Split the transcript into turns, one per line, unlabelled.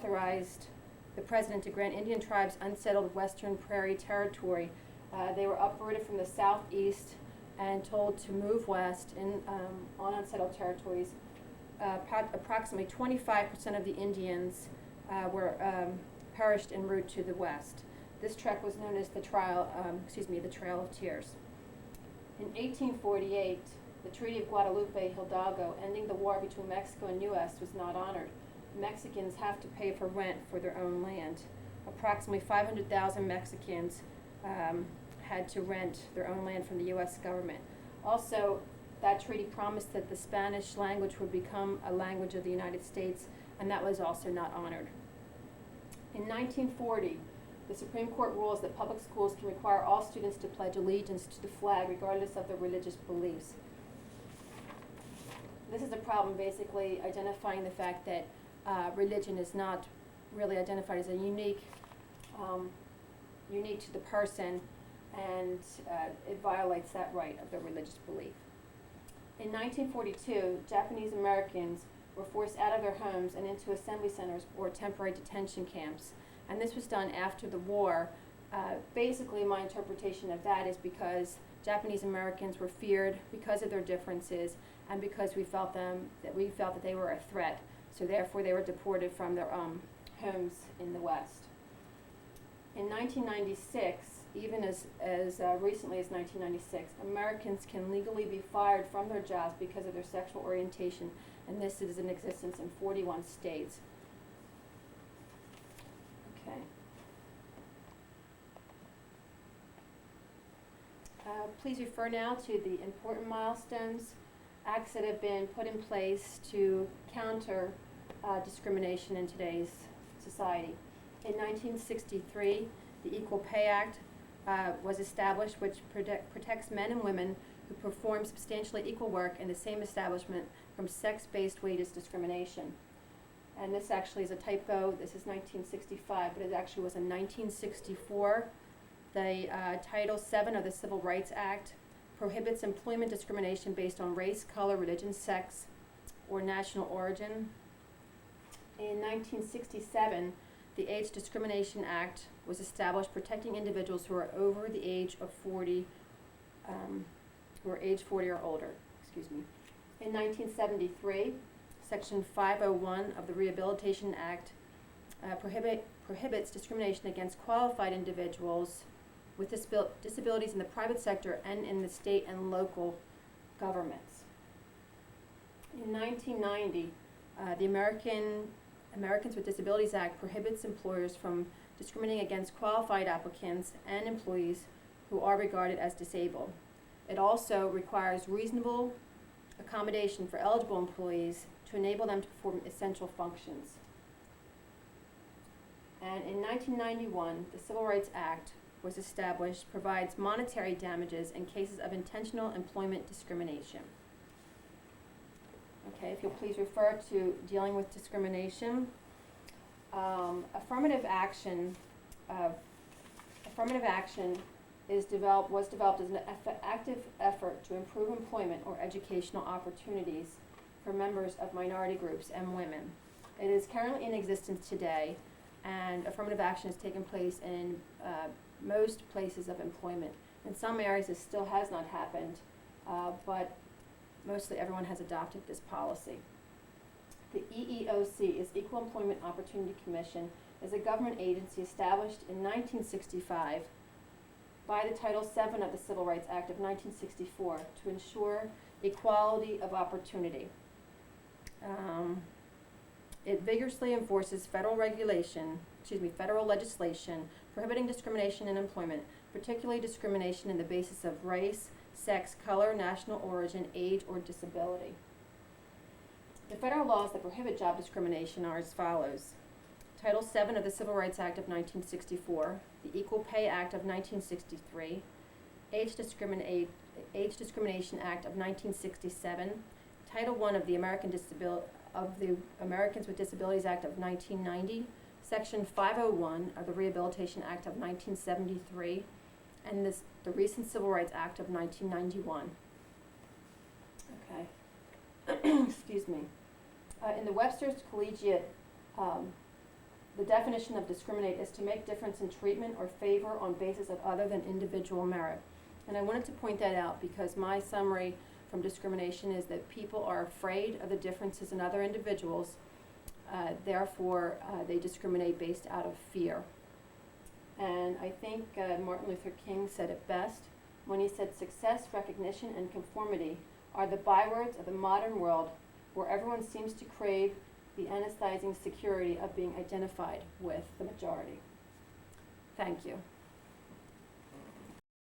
authorized the president to grant Indian tribes unsettled Western Prairie territory. They were uprooted from the southeast and told to move west on unsettled territories. Approximately 25% of the Indians were perished en route to the west. This trek was known as the Trail of Tears. In 1848, the Treaty of Guadalupe Hidalgo, ending the war between Mexico and U.S., was not honored. Mexicans have to pay for rent for their own land. Approximately 500,000 Mexicans had to rent their own land from the U.S. government. Also, that treaty promised that the Spanish language would become a language of the United States, and that was also not honored. In 1940, the Supreme Court rules that public schools can require all students to pledge allegiance to the flag regardless of their religious beliefs. This is a problem basically identifying the fact that religion is not really identified as a unique to the person, and it violates that right of their religious belief. In 1942, Japanese Americans were forced out of their homes and into assembly centers or temporary detention camps, and this was done after the war. Basically, my interpretation of that is because Japanese Americans were feared because of their differences and because we felt that they were a threat. So therefore, they were deported from their homes in the West. In 1996, even as recently as 1996, Americans can legally be fired from their jobs because of their sexual orientation, and this is in existence in 41 states. Okay. Please refer now to the important milestones, acts that have been put in place to counter discrimination in today's society. In 1963, the Equal Pay Act was established, which protects men and women who perform substantially equal work in the same establishment from sex-based wages discrimination. And this actually is a typo. This is 1965, but it actually was in 1964. The Title VII of the Civil Rights Act prohibits employment discrimination based on race, color, religion, sex, or national origin. In 1967, the Age Discrimination Act was established, protecting individuals who are over the age of 40, who are age 40 or older. In 1973, Section 501 of the Rehabilitation Act prohibits discrimination against qualified individuals with disabilities in the private sector and in the state and local governments. In 1990, the Americans with Disabilities Act prohibits employers from discriminating against qualified applicants and employees who are regarded as disabled. It also requires reasonable accommodation for eligible employees to enable them to perform essential functions. And in 1991, the Civil Rights Act was established, provides monetary damages in cases of intentional employment discrimination. Okay, if you'll please refer to dealing with discrimination. Affirmative action was developed as an active effort to improve employment or educational opportunities for members of minority groups and women. It is currently in existence today, and affirmative action has taken place in most places of employment. In some areas this still has not happened, but mostly everyone has adopted this policy. The EEOC is Equal Employment Opportunity Commission, is a government agency established in 1965 by the Title VII of the Civil Rights Act of 1964 to ensure equality of opportunity. It vigorously enforces federal legislation prohibiting discrimination in employment, particularly discrimination on the basis of race, sex, color, national origin, age, or disability. The federal laws that prohibit job discrimination are as follows. Title VII of the Civil Rights Act of 1964, the Equal Pay Act of 1963, Age Discrimination Act of 1967, Title I of the Americans with Disabilities Act of 1990, Section 501 of the Rehabilitation Act of 1973, and the recent Civil Rights Act of 1991. Okay. Excuse me. In the Webster's Collegiate The definition of discriminate is to make difference in treatment or favor on basis of other than individual merit. And I wanted to point that out because my summary from discrimination is that people are afraid of the differences in other individuals, therefore they discriminate based out of fear. And I think Martin Luther King said it best when he said success, recognition, and conformity are the bywords of the modern world where everyone seems to crave the anesthetizing security of being identified with the majority. Thank you.